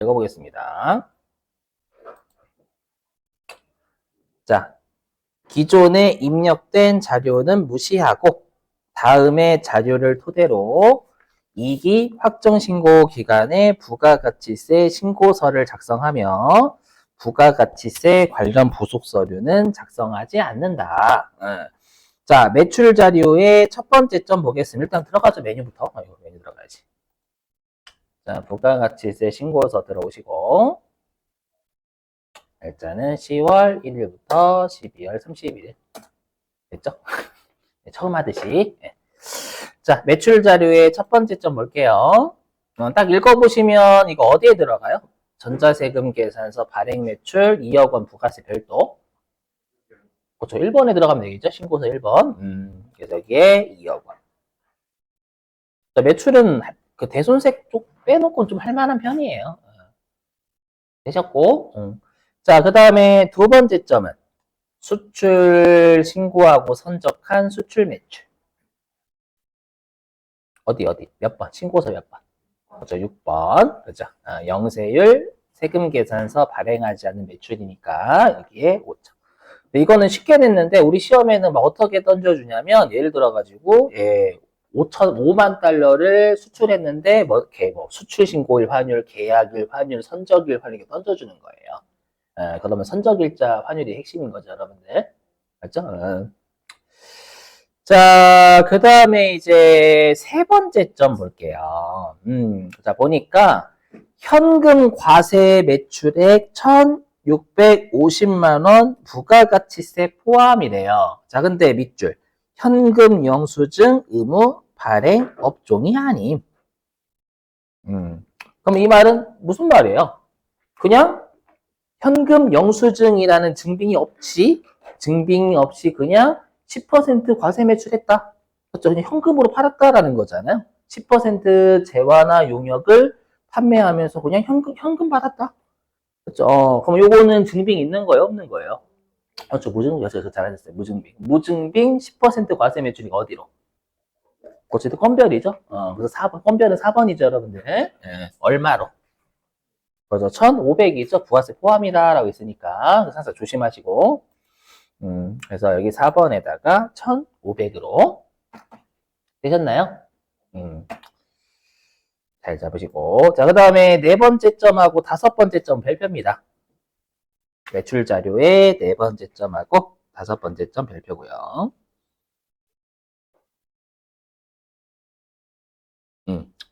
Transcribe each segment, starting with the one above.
읽어보겠습니다. 자, 기존에 입력된 자료는 무시하고 다음의 자료를 토대로 2기 확정신고 기간에 부가가치세 신고서를 작성하며 부가가치세 관련 부속서류는 작성하지 않는다. 자, 매출 자료의 첫 번째 점 보겠습니다. 일단 들어가죠. 메뉴부터. 이거 메뉴 들어가야지. 자, 부가가치세 신고서 들어오시고 날짜는 10월 1일부터 12월 31일. 됐죠? 네, 처음 하듯이. 네. 자, 매출 자료의 첫 번째 점 볼게요. 딱 읽어보시면 이거 어디에 들어가요? 전자세금 계산서 발행 매출 2억 원 부가세 별도. 그렇죠. 1번에 들어가면 되겠죠? 신고서 1번. 그래서 여기에 2억 원. 자, 매출은 그 대손색 쪽 빼놓고 좀 할만한 편이에요. 되셨고. 자, 그 다음에 두 번째 점은 수출 신고하고 선적한 수출 매출. 어디? 몇 번? 신고서 몇 번? 그렇죠. 6번. 그죠. 영세율 세금 계산서 발행하지 않는 매출이니까 여기에 5점. 이거는 쉽게 냈는데 우리 시험에는 막 어떻게 던져주냐면 예를 들어가지고 5만 달러를 수출했는데 이렇게 수출 신고일 환율, 계약일 환율, 선적일 환율 이렇게 던져주는 거예요. 그러면 선적일자 환율이 핵심인 거죠, 여러분들. 맞죠? 자, 그 다음에 이제 세 번째 점 볼게요. 자, 보니까 현금 과세 매출액 1,650만 원 부가가치세 포함이래요. 자, 근데 밑줄. 현금 영수증 의무 발행 업종이 아님. 그럼 이 말은 무슨 말이에요? 그냥 현금 영수증이라는 증빙이 없이 그냥 10% 과세 매출했다. 그렇죠? 그냥 현금으로 팔았다라는 거잖아요. 10% 재화나 용역을 판매하면서 그냥 현금 받았다. 그렇죠? 그럼 요거는 증빙 있는 거예요? 없는 거예요? 그렇죠. 무증빙. 잘하셨어요. 무증빙 10% 과세 매출이 어디로? 그렇죠. 건별이죠. 그래서 4번. 건별은 4번이죠, 여러분들. 네. 얼마로? 그래서 1,500이죠. 부가세 포함이다라고 있으니까 항상 조심하시고. 그래서 여기 4번에다가 1,500으로 되셨나요? 잘 잡으시고. 자, 그 다음에 네 번째 점하고 다섯 번째 점 별표입니다. 매출 자료의 네 번째 점하고 다섯 번째 점 별표고요.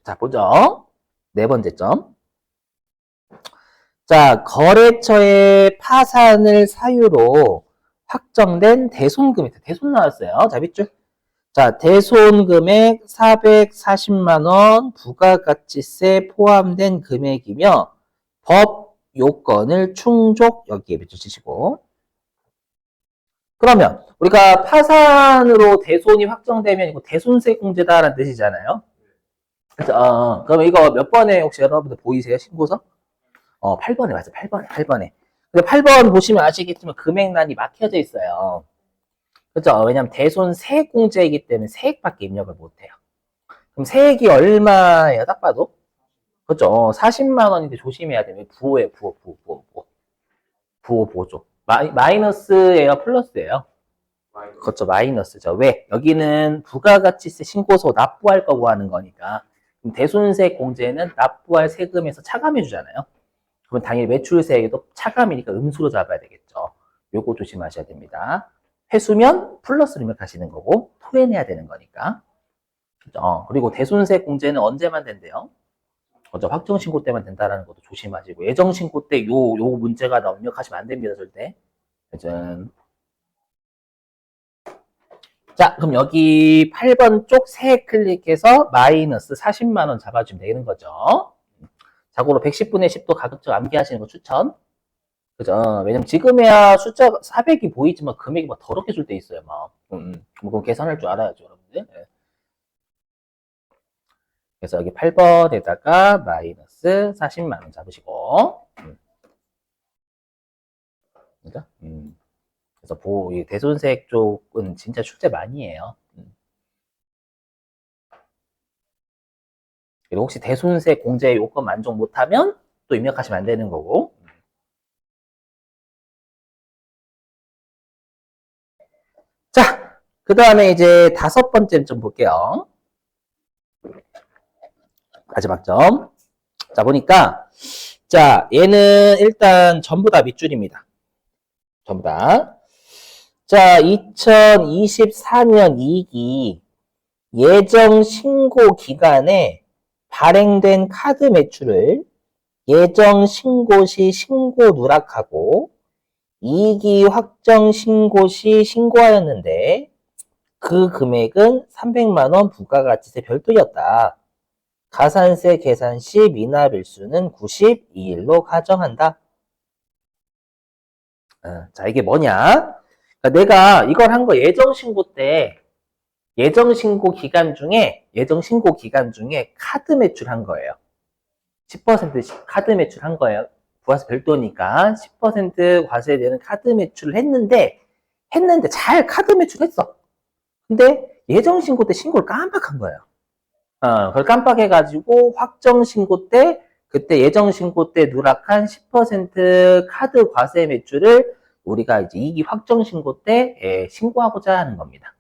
자, 보죠. 네 번째 점. 자, 거래처의 파산을 사유로 확정된 대손금액. 대손 나왔어요. 자, 밑줄. 자, 대손 금액 440만 원 부가가치세 포함된 금액이며 법 요건을 충족 여기에 밑줄치시고. 그러면 우리가 파산으로 대손이 확정되면 이거 대손세 공제다라는 뜻이잖아요. 그래서 그러면 이거 몇 번에 혹시 여러분들 보이세요? 신고서? 8번에 맞아요. 8번에. 근데 8번 보시면 아시겠지만 금액란이 막혀져 있어요. 그죠? 왜냐면 대손 세액 공제이기 때문에 세액밖에 입력을 못해요. 그럼 세액이 얼마예요? 딱 봐도? 그죠? 40만 원인데 조심해야 돼요. 부호예요, 부호 보조. 마이너스예요, 플러스예요? 그렇죠, 마이너스죠. 왜? 여기는 부가가치세 신고서 납부할 거고 하는 거니까. 그럼 대손세 공제는 납부할 세금에서 차감해 주잖아요. 그러면 당연히 매출세액도 차감이니까 음수로 잡아야 되겠죠. 요거 조심하셔야 됩니다. 회수면 플러스로 입력하시는 거고 토해내야 되는 거니까. 그죠? 그리고 대손세 공제는 언제만 된대요? 그죠? 확정신고 때만 된다는 것도 조심하시고 예정신고 때 요 문제가 나오면 입력하시면 안 됩니다. 절대. 짜잔. 자, 그럼 여기 8번 쪽 세 클릭해서 마이너스 40만 원 잡아주면 되는 거죠. 자고로 110분의 10도 가급적 암기하시는 거 추천. 그죠? 왜냐면 지금이야 숫자 400이 보이지만 금액이 막 더럽게 줄 때 있어요, 막. 그거 계산할 줄 알아야죠, 여러분들. 네. 그래서 여기 8번에다가 마이너스 40만 원 잡으시고. 그죠? 그래서 이 대손세액 쪽은 진짜 출제 많이 해요. 그리고 혹시 대손세 공제 요건 만족 못하면 또 입력하시면 안 되는 거고. 자, 그 다음에 이제 5번째 좀 볼게요. 마지막 점. 자, 보니까, 자, 얘는 일단 전부 다 밑줄입니다. 전부 다. 자, 2024년 2기 예정 신고 기간에 발행된 카드 매출을 예정 신고 시 신고 누락하고 2기 확정 신고 시 신고하였는데 그 금액은 300만 원 부가가치세 별도였다. 가산세 계산 시 미납일수는 92일로 가정한다. 자, 이게 뭐냐? 그러니까 내가 이걸 한 거 예정 신고 기간 중에 카드 매출한 거예요. 10%씩 카드 매출한 거예요. 부가세 별도니까 10% 과세되는 카드 매출을 했는데 잘 카드 매출했어. 근데 예정 신고 때 신고를 깜빡한 거예요. 그걸 깜빡해가지고 확정 신고 때 그때 예정 신고 때 누락한 10% 카드 과세 매출을 우리가 이제 2기 확정 신고 때 신고하고자 하는 겁니다.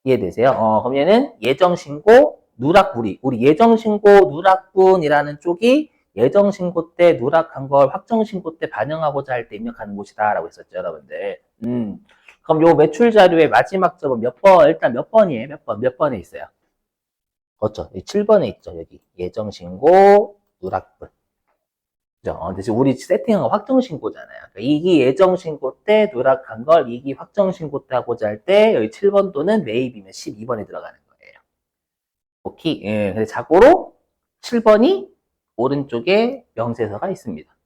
이해되세요? 그럼 얘는 예정 신고 누락 우리 예정 신고 누락분이라는 쪽이 예정 신고 때 누락한 걸 확정 신고 때 반영하고자 할 때 입력하는 곳이다라고 했었죠, 여러분들. 그럼 요 매출 자료의 마지막 점은 일단 몇 번이에요? 몇 번에 있어요? 그렇죠. 7번에 있죠, 여기. 예정 신고 누락분. 그죠? 근데 지금 우리 세팅한 거 확정 신고잖아요. 그러니까 2기 예정 신고 때 누락한 걸 2기 확정 신고 때 하고자 할 때 여기 7번 또는 매입이면 12번에 들어가는 거예요. 오케이. 예. 근데 자고로 7번이 오른쪽에 명세서가 있습니다.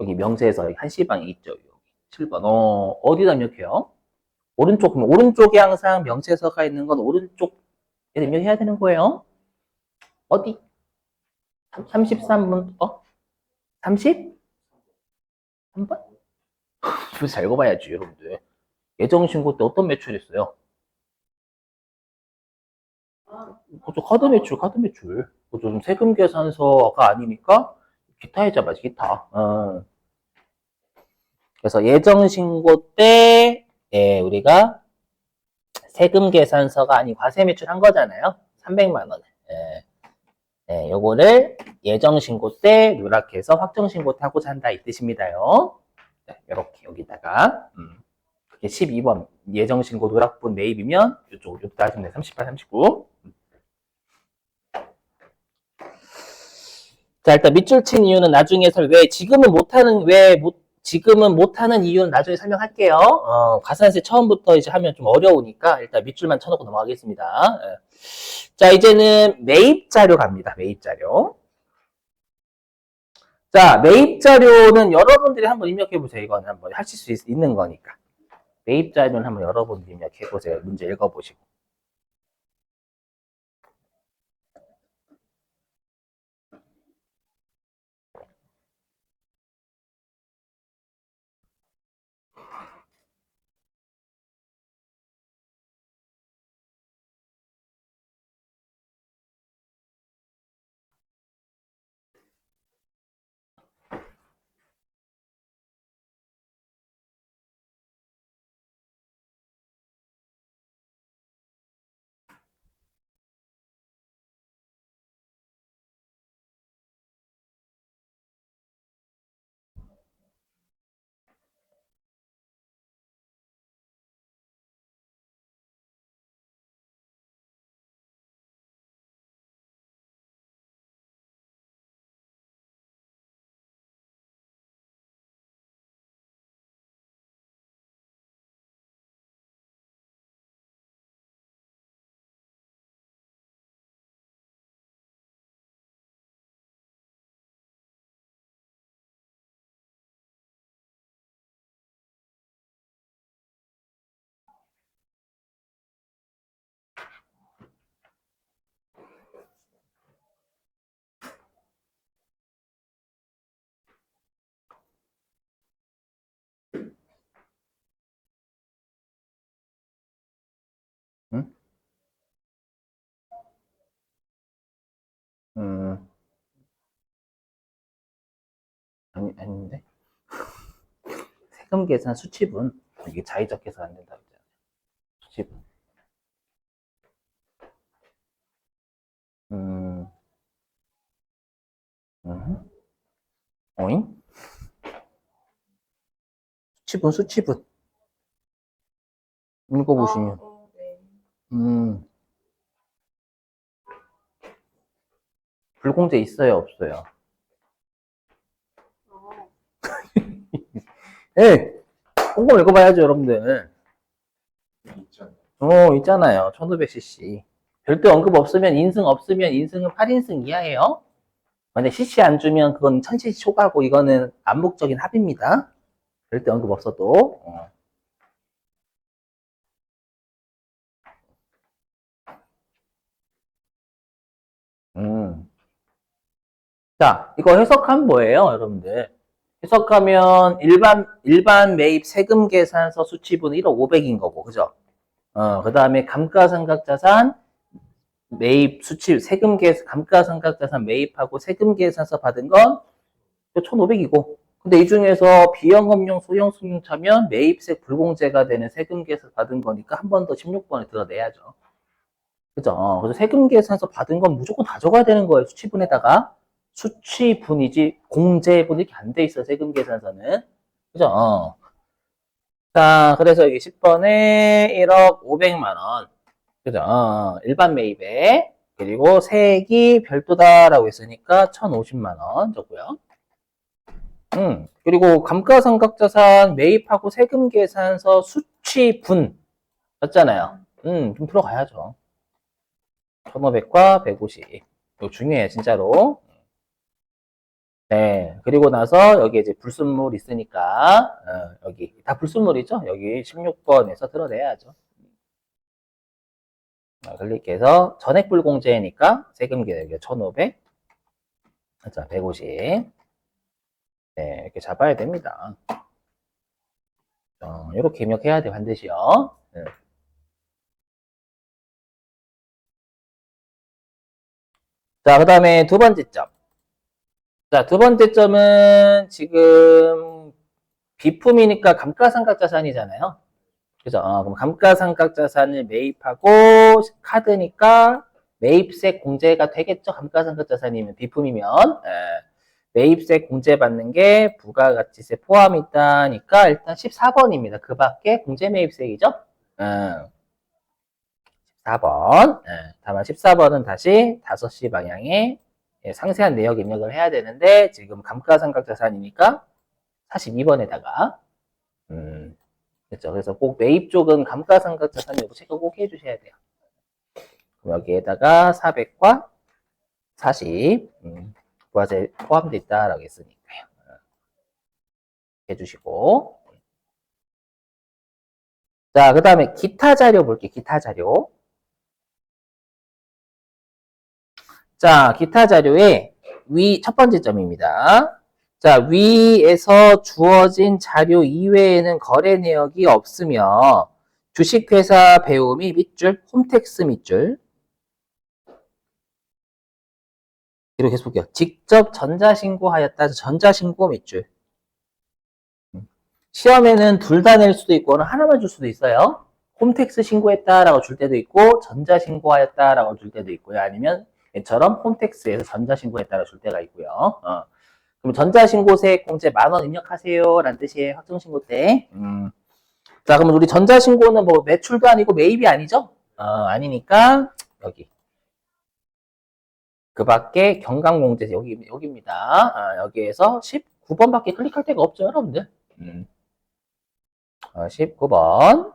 여기 명세서 여기 한시방에 있죠. 여기 7번. 어디다 입력해요? 오른쪽, 그럼 오른쪽에 항상 명세서가 있는 건 오른쪽에 입력해야 되는 거예요. 어디? 33번, 30? 3번? 잘 읽어봐야지, 여러분들. 예정 신고 때 어떤 매출했어요? 그것도 카드 매출. 그것도 좀 세금 계산서가 아니니까 기타 해잡아야지, 기타. 그래서 예정 신고 때, 우리가 세금 계산서가 아닌 과세 매출한 거잖아요. 300만 원을. 요거를 예정 신고 때 누락해서 확정 신고 때 하고자 한다 이 뜻입니다요. 이렇게 여기다가 그게 12번 예정 신고 누락분 매입이면 이쪽 여기다 하시면 돼. 38, 39. 자, 일단 밑줄 친 이유는 나중에 지금은 못하는 이유는 나중에 설명할게요. 가산세 처음부터 이제 하면 좀 어려우니까 일단 밑줄만 쳐놓고 넘어가겠습니다. 자, 이제는 매입 자료 갑니다. 매입 자료. 자, 매입 자료는 여러분들이 한번 입력해 보세요. 이건 한번 하실 수 있는 거니까. 매입 자료는 한번 여러분들이 입력해 보세요. 문제 읽어보시고. 아닌데. 세금 계산 수치분. 이게 자의적 계산 안 된다고 했잖아요. 수치분. 음, 어잉? 수치분. 읽어보시면. 네. 음, 불공제 있어요, 없어요? 어, 예, 꼼꼼히 읽어봐야죠, 여러분들. 있잖아요. 1500cc. 별도 언급 없으면, 인승 없으면, 인승은 8인승 이하예요. 만약 cc 안 주면 그건 1000cc 초과고, 이거는 암묵적인 합의입니다. 별도 언급 없어도. 음. 자, 이거 해석하면 뭐예요, 여러분들? 해석하면 일반 매입 세금 계산서 수치분 1억 500인 거고, 그죠? 그 다음에 감가상각자산 매입 수치, 감가상각자산 매입하고 세금 계산서 받은 건 1,500이고. 근데 이 중에서 비영업용 소형 승용차면 매입세 불공제가 되는 세금 계산 받은 거니까 한 번 더 16번에 드러내야죠. 그죠? 그래서 세금 계산서 받은 건 무조건 다 적어야 되는 거예요. 수치분에다가. 수치분이지 공제분이 이렇게 안 돼 있어, 세금 계산서는. 그죠? 자, 그래서 여기 10번에 1억 500만 원. 그죠? 일반 매입에. 그리고 세액이 별도다라고 했으니까 1,050만 원 적고요. 그리고 감가상각자산 매입하고 세금 계산서 수치분 맞잖아요. 좀 들어가야죠. 1,500과 150. 이거 중요해, 진짜로. 네. 그리고 나서 여기 이제 불순물 있으니까, 여기. 다 불순물이죠? 여기 16번에서 드러내야죠. 클릭해서 전액불공제니까 세금 계획이 1,500. 자, 150. 네. 이렇게 잡아야 됩니다. 이렇게 입력해야 돼, 반드시요. 네. 자, 그 다음에 두 번째 점. 자, 두 번째 점은 지금 비품이니까 감가상각자산이잖아요. 그죠? 그럼 감가상각자산을 매입하고 카드니까 매입세 공제가 되겠죠? 감가상각자산이면 비품이면 매입세 공제받는 게 부가가치세 포함이 있다니까 일단 14번입니다. 그 밖에 공제 매입세이죠? 14번. 다만 14번은 다시 5시 방향에 상세한 내역 입력을 해야 되는데 지금 감가상각자산이니까 42번에다가 그렇죠. 그래서 꼭 매입 쪽은 감가상각자산 여부 체크 꼭 해주셔야 돼요. 여기에다가 400과 40 부가세 포함되어 있다라고 했으니까요. 해주시고 자, 그 다음에 기타 자료 볼게요. 기타 자료. 자, 기타 자료에 첫 번째 점입니다. 자, 위에서 주어진 자료 이외에는 거래 내역이 없으며 주식회사 배움이 밑줄, 홈택스 밑줄. 이렇게 계속 볼게요. 직접 전자신고하였다. 전자신고 밑줄. 시험에는 둘 다 낼 수도 있고 하나만 줄 수도 있어요. 홈택스 신고했다라고 줄 때도 있고 전자신고하였다라고 줄 때도 있고요. 아니면 얘처럼 홈택스에서 전자신고했다라고 줄 때가 있고요. 그럼 전자신고세 공제 10,000원 입력하세요 라는 뜻이에요. 확정신고 때. 자, 그러면 우리 전자신고는 뭐 매출도 아니고 매입이 아니죠? 아니니까 여기 그 밖에 경감공제세 여기입니다. 여기에서 19번밖에 클릭할 데가 없죠, 여러분들. 19번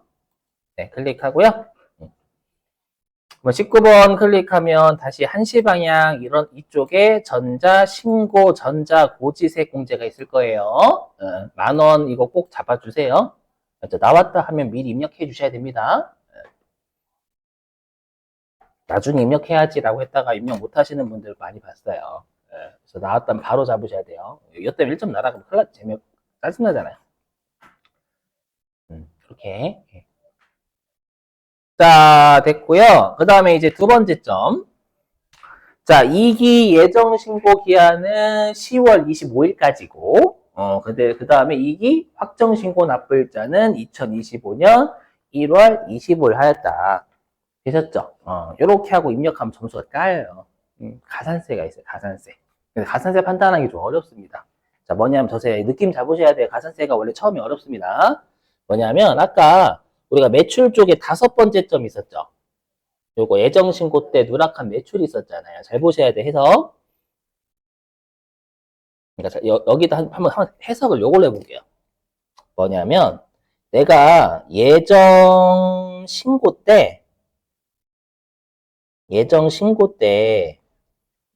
네, 클릭하고요. 19번 클릭하면 다시 1시 방향 이쪽에 전자신고, 전자고지세 공제가 있을 거예요. 10,000원 이거 꼭 잡아주세요. 나왔다 하면 미리 입력해 주셔야 됩니다. 나중에 입력해야지라고 했다가 입력 못 하시는 분들 많이 봤어요. 그래서 나왔다면 바로 잡으셔야 돼요. 이때 1점 날아가면 큰일 나죠. 짜증나잖아요. 그렇게. 자, 됐고요. 그 다음에 이제 두 번째 점. 자, 2기 예정 신고 기한은 10월 25일까지고, 근데 그 다음에 2기 확정 신고 납부일자는 2025년 1월 25일 하였다. 되셨죠? 요렇게 하고 입력하면 점수가 까요. 가산세가 있어요, 가산세. 근데 가산세 판단하기 좀 어렵습니다. 자, 뭐냐면 저세 느낌 잡으셔야 돼요. 가산세가 원래 처음에 어렵습니다. 뭐냐면 아까 우리가 매출 쪽에 5번째 점 있었죠? 요거 예정 신고 때 누락한 매출이 있었잖아요. 잘 보셔야 돼, 해석. 그러니까 여기다 한번 해석을 요걸로 해볼게요. 뭐냐면 내가 예정 신고 때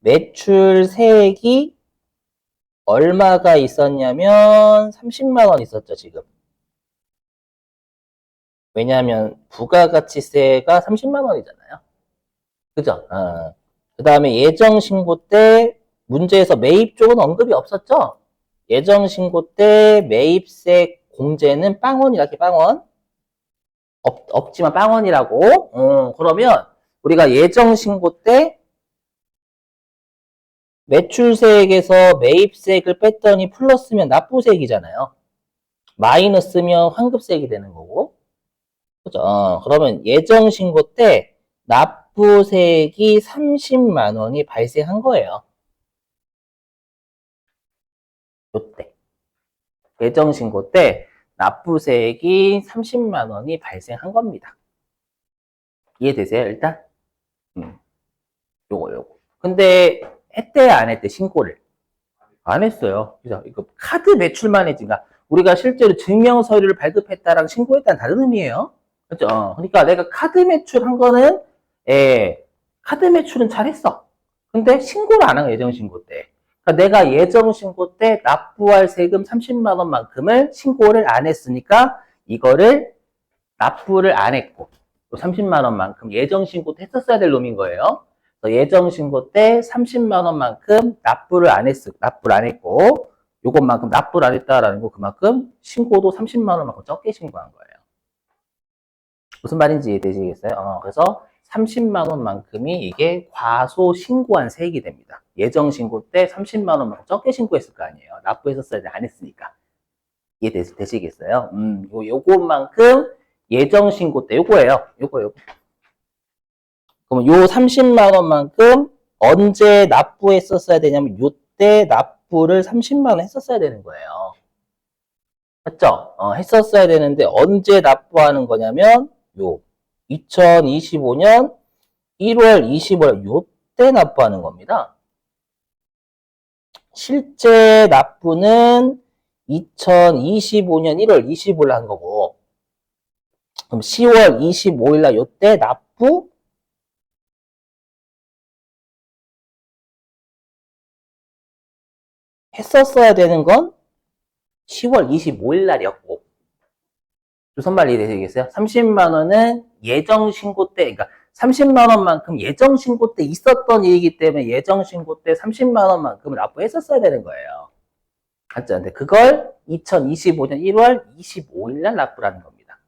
매출세액이 얼마가 있었냐면 30만 원 있었죠, 지금. 왜냐하면 부가가치세가 30만 원이잖아요. 그죠? 그 다음에 예정 신고 때 문제에서 매입 쪽은 언급이 없었죠? 예정 신고 때 매입세 공제는 빵원이라 게 빵원. 없지만 빵원이라고. 그러면 우리가 예정 신고 때 매출세액에서 매입세액을 뺐더니 플러스면 납부세액이잖아요. 마이너스면 환급세액이 되는 거고. 그죠? 그러면 예정 신고 때 납부세액이 30만 원이 발생한 거예요. 요때. 예정 신고 때 납부세액이 30만 원이 발생한 겁니다. 이해되세요, 일단? 요거. 근데 했대, 안 했대, 신고를? 안 했어요. 그죠? 이거 카드 매출만 했지. 그러니까 우리가 실제로 증명 서류를 발급했다랑 신고했다는 다른 의미예요. 그죠? 그러니까 내가 카드 매출한 거는, 카드 매출은 잘했어. 근데 신고를 안 한 거야, 예정 신고 때. 그러니까 내가 예정 신고 때 납부할 세금 30만 원만큼을 신고를 안 했으니까 이거를 납부를 안 했고, 또 30만 원만큼 예정 신고 때 했었어야 될 놈인 거예요. 예정 신고 때 30만 원만큼 납부를 안 했고, 요것만큼 납부를 안 했다라는 거 그만큼 신고도 30만 원만큼 적게 신고한 거예요. 무슨 말인지 이해되시겠어요? 그래서 30만 원만큼이 이게 과소 신고한 세액이 됩니다. 예정 신고 때 30만 원만큼 적게 신고했을 거 아니에요. 납부했었어야 돼, 안 했으니까. 이해되시겠어요? 요것만큼 예정 신고 때 요거예요. 요거. 그럼 요 30만 원만큼 언제 납부했었어야 되냐면 요때 납부를 30만 원 했었어야 되는 거예요. 맞죠? 했었어야 되는데 언제 납부하는 거냐면 요 2025년 1월 25일 요때 납부하는 겁니다. 실제 납부는 2025년 1월 25일 한 거고, 그럼 10월 25일 날 요때 납부 했었어야 되는 건 10월 25일 날이었고, 무슨 말이 되시겠어요? 30만 원은 예정 신고 때, 그러니까 30만 원만큼 예정 신고 때 있었던 일이기 때문에 예정 신고 때 30만 원만큼을 납부했었어야 되는 거예요. 맞죠? 근데 그걸 2025년 1월 25일 날 납부라는 겁니다.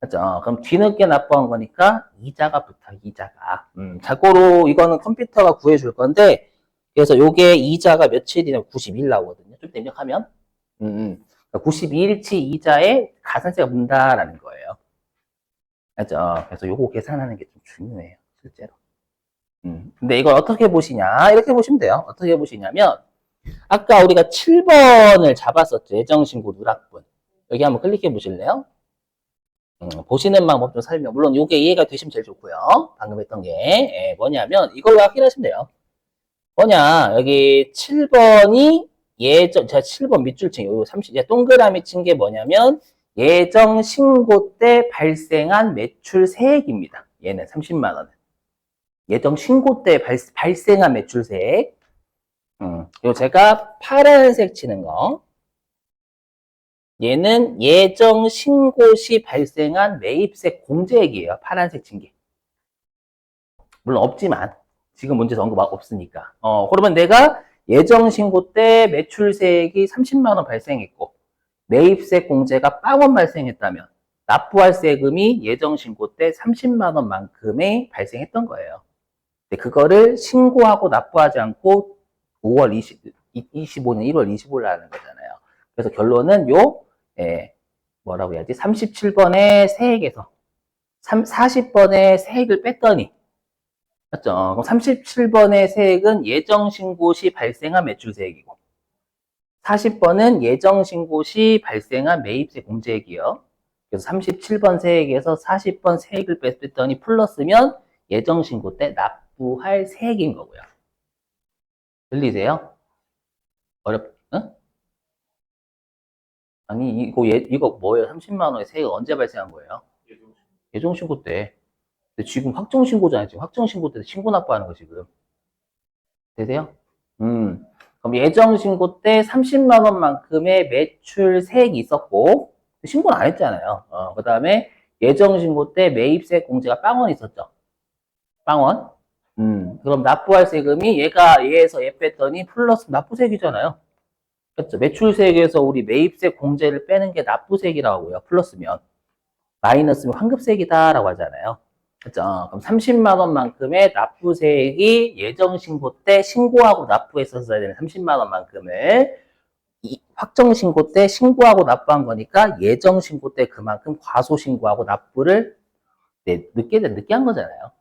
맞죠? 그럼 뒤늦게 납부한 거니까 이자가 붙어, 이자가. 자고로 이거는 컴퓨터가 구해줄 건데, 그래서 요게 이자가 며칠이냐면 90일 나오거든요. 좀 입력하면. 92일치 이자에 가산세가 문다라는 거예요. 맞죠? 그래서 요거 계산하는 게 좀 중요해요, 실제로. 근데 이걸 어떻게 보시냐? 이렇게 보시면 돼요. 어떻게 보시냐면, 아까 우리가 7번을 잡았었죠. 예정신고 누락분. 여기 한번 클릭해 보실래요? 보시는 방법 좀 설명. 물론 이게 이해가 되시면 제일 좋고요. 방금 했던 게 뭐냐면 이걸로 확인하시면 돼요. 뭐냐, 여기 7번이 제가 7번 밑줄 요 30, 동그라미 친 게 뭐냐면 예정 신고 때 발생한 매출세액입니다. 얘는 30만 원은. 예정 신고 때 발생한 매출세액. 요 제가 파란색 치는 거. 얘는 예정 신고 시 발생한 매입세 공제액이에요. 파란색 친 게. 물론 없지만 지금 문제에서 언급 없으니까. 그러면 내가 예정 신고 때 매출세액이 30만 원 발생했고 매입세 공제가 빵원 발생했다면 납부할 세금이 예정 신고 때 30만 원만큼의 발생했던 거예요. 근데 그거를 신고하고 납부하지 않고 5월 25년 1월 25일 하는 거잖아요. 그래서 결론은 뭐라고 해야지? 37번의 세액에서 40번의 세액을 뺐더니, 맞죠? 그럼 37번의 세액은 예정신고 시 발생한 매출세액이고, 40번은 예정신고 시 발생한 매입세 공제액이요. 그래서 37번 세액에서 40번 세액을 뺐더니 플러스면 예정신고 때 납부할 세액인 거고요. 들리세요? 응? 아니, 이거 뭐예요? 30만 원의 세액 언제 발생한 거예요? 예정신고 때. 근데 지금 확정신고잖아요. 지금 확정신고 때 신고 납부하는 거 지금. 되세요? 그럼 예정신고 때 30만 원만큼의 매출 세액이 있었고, 신고는 안 했잖아요. 그 다음에 예정신고 때 매입세 공제가 빵원 있었죠. 빵원. 그럼 납부할 세금이 얘에서 얘 뺐더니 플러스 납부세액이잖아요. 그렇죠. 매출세액에서 우리 매입세 공제를 빼는 게 납부세액이라고 하고요. 플러스면. 마이너스면 환급세액이다라고 하잖아요. 그렇죠. 그럼 30만 원만큼의 납부세액이 예정신고 때 신고하고 납부했었어야 되는 30만 원만큼을 확정신고 때 신고하고 납부한 거니까 예정신고 때 그만큼 과소신고하고 납부를 늦게 한 거잖아요.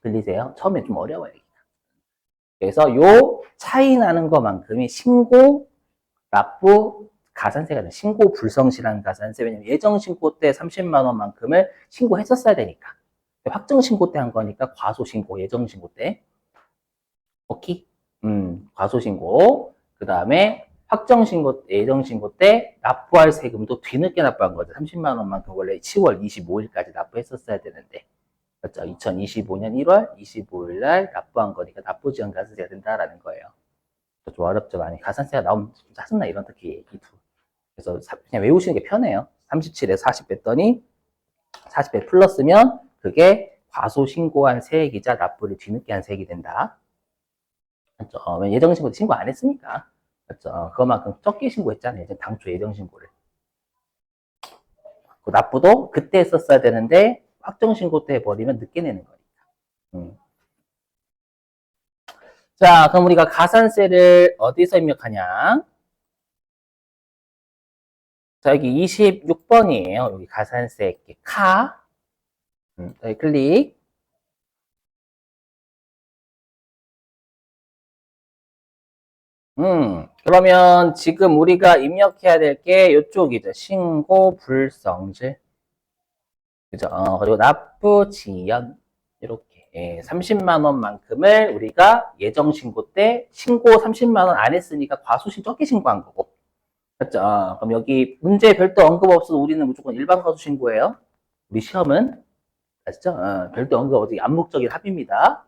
들리세요? 처음에 좀 어려워요. 그래서 요 차이 나는 것만큼이 신고, 납부, 가산세가 돼. 신고 불성실한 가산세. 왜냐면 예정신고 때 30만 원만큼을 신고했었어야 되니까. 확정신고 때 한 거니까 과소신고, 예정신고 때. 오케이? 과소신고. 그 다음에 확정신고, 예정신고 때 납부할 세금도 뒤늦게 납부한 거죠. 30만 원만큼 원래 10월 25일까지 납부했었어야 되는데. 그렇죠? 2025년 1월 25일 날 납부한 거니까 납부지원 가산세가 된다라는 거예요. 좀 어렵죠, 많이. 가산세가 나오면 좀 짜증나, 이런 특히 얘기 두. 그래서 그냥 외우시는 게 편해요. 37에 40 뺐더니 40배 플러스면 그게 과소신고한 세액이자 납부를 뒤늦게 한 세액이 된다. 그렇죠? 예정신고 때 신고 안 했으니까. 그렇죠? 그것만큼 적게 신고했잖아요. 이제 당초 예정신고를. 그 납부도 그때 했었어야 되는데 확정신고 때 해버리면 늦게 내는 거니까. 자, 그럼 우리가 가산세를 어디서 입력하냐? 자, 여기 26번이에요. 여기 가산세 카. 여기 클릭. 그러면 지금 우리가 입력해야 될 게 이쪽이죠. 신고 불성실. 그죠? 그리고 납부 지연. 이렇게. 30만 원만큼을 우리가 예정 신고 때 신고 30만 원 안 했으니까 과소신 적게 신고한 거고. 그죠? 그럼 여기 문제 별도 언급 없어도 우리는 무조건 일반 과소신고예요. 우리 시험은. 아시죠? 별도 언급 없이 암묵적인 합의입니다.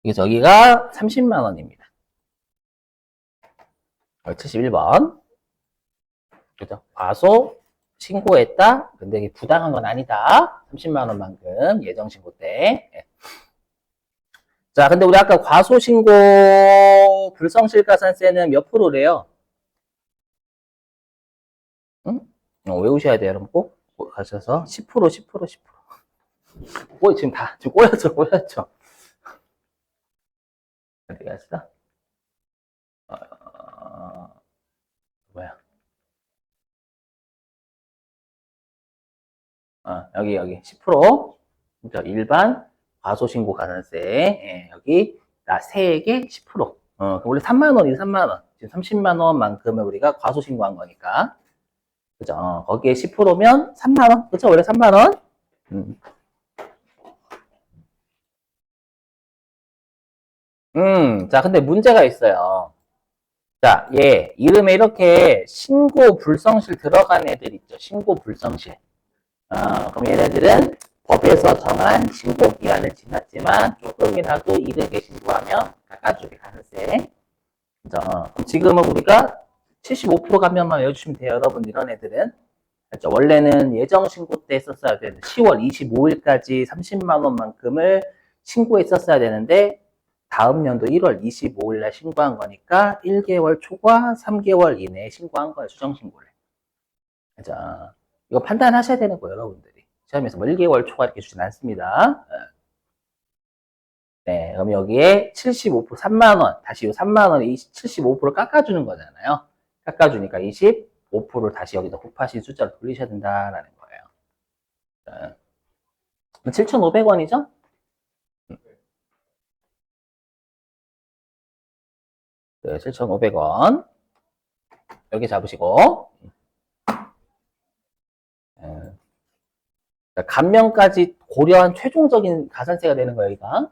여기가 30만 원입니다. 71번. 그죠? 과소 신고했다. 근데 이게 부당한 건 아니다. 30만 원만큼 예정 신고 때. 자, 근데 우리 아까 과소 신고 불성실가산세는 몇 프로래요? 응? 외우셔야 돼요. 여러분 꼭 가셔서 10%, 10%, 10%. 지금 지금 꼬였죠. 어디 갔어? 뭐야? 여기 10%. 일반 과소신고 가산세. 예, 여기 세액의 10%. 원래 3만 원이 3만 원. 지금 30만 원만큼을 우리가 과소신고한 거니까. 그죠? 거기에 10%면 3만 원. 그죠? 원래 3만 원. 자, 근데 문제가 있어요. 자, 이름에 이렇게 신고 불성실 들어간 애들 있죠. 신고 불성실. 그럼 얘네들은 법에서 정한 신고 기한을 지났지만 조금이라도 이르게 신고하면 깎아주게 가산세. 그죠? 그럼 지금은 우리가 75% 감면만 외워주시면 돼요, 여러분. 이런 애들은. 그렇죠? 원래는 예정 신고 때 했었어야 되는데 10월 25일까지 30만 원만큼을 신고했었어야 되는데 다음 연도 1월 25일 날 신고한 거니까 1개월 초과 3개월 이내에 신고한 거예요, 수정 신고를. 그죠? 이거 판단하셔야 되는 거예요, 여러분들이. 시험에서 뭐 1개월 초과 이렇게 주진 않습니다. 네, 그럼 여기에 75%, 3만 원, 다시 요 3만 원에 75% 깎아주는 거잖아요. 깎아주니까 25%를 다시 여기다 곱하신 숫자를 돌리셔야 된다라는 거예요. 7,500원이죠? 네, 7,500원. 여기 잡으시고, 예, 감면까지 고려한 최종적인 가산세가 되는 거예요, 여기가.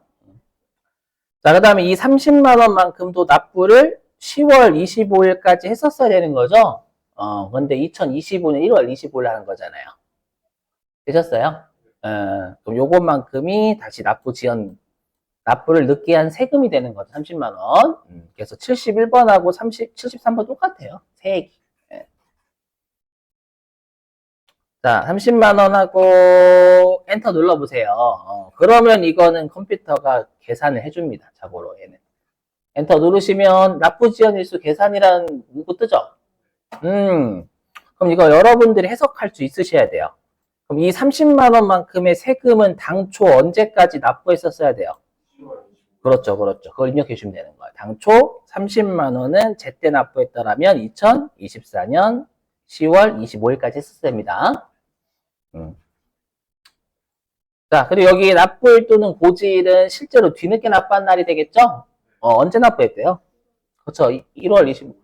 자, 그 다음에 이 30만 원만큼도 납부를 10월 25일까지 했었어야 되는 거죠? 근데 2025년 1월 25일 하는 거잖아요. 되셨어요? 그럼 요것만큼이 다시 납부를 늦게 한 세금이 되는 거죠. 30만 원. 그래서 71번하고 73번 똑같아요. 세액이. 예. 자, 30만 원하고 엔터 눌러보세요. 그러면 이거는 컴퓨터가 계산을 해줍니다. 자고로 얘는. 엔터 누르시면 납부 지연 일수 계산이라는 문구 뜨죠? 그럼 이거 여러분들이 해석할 수 있으셔야 돼요. 그럼 이 30만 원만큼의 세금은 당초 언제까지 납부했었어야 돼요? 그렇죠, 그렇죠. 그걸 입력해 주시면 되는 거예요. 당초 30만 원은 제때 납부했더라면 2024년 10월 25일까지 했었어야 됩니다. 음. 자, 그리고 여기 납부일 또는 고지일은 실제로 뒤늦게 납부한 날이 되겠죠? 언제 납부했대요? 그렇죠. 1월 25일.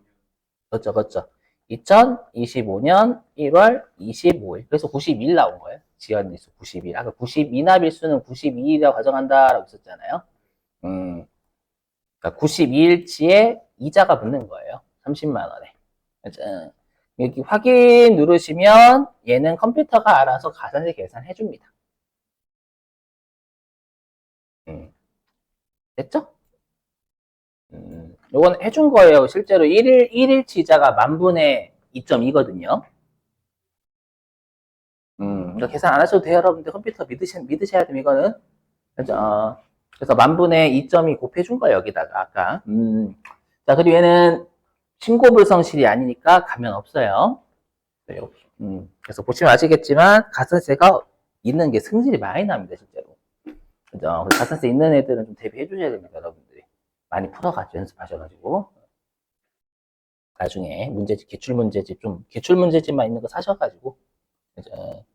그렇죠, 그렇죠. 2025년 1월 25일. 그래서 92일 나온 거예요. 지연일수 92일. 아까 92납일수는 92일이라고 가정한다라고 했었잖아요. 그러니까 92일치에 이자가 붙는 거예요. 30만 원에. 여기 확인 누르시면 얘는 컴퓨터가 알아서 가산세 계산해 줍니다. 됐죠? 요건 해준 거예요. 실제로 1일치 이자가 만분의 2.2거든요. 이거 계산 안 하셔도 돼요, 여러분들. 컴퓨터 믿으셔야 됩니다, 이거는. 그래서 만분의 2.2 곱해준 거예요, 여기다가, 아까. 자, 그리고 얘는 신고불성실이 아니니까 가면 없어요. 그래서 보시면 아시겠지만, 가산세가 있는 게 승질이 많이 납니다, 실제로. 그죠? 가산세 있는 애들은 좀 대비해 주셔야 됩니다, 여러분들이. 많이 풀어가지고, 연습하셔가지고. 나중에 문제집, 기출문제집 좀, 기출문제집만 있는 거 사셔가지고. 그죠?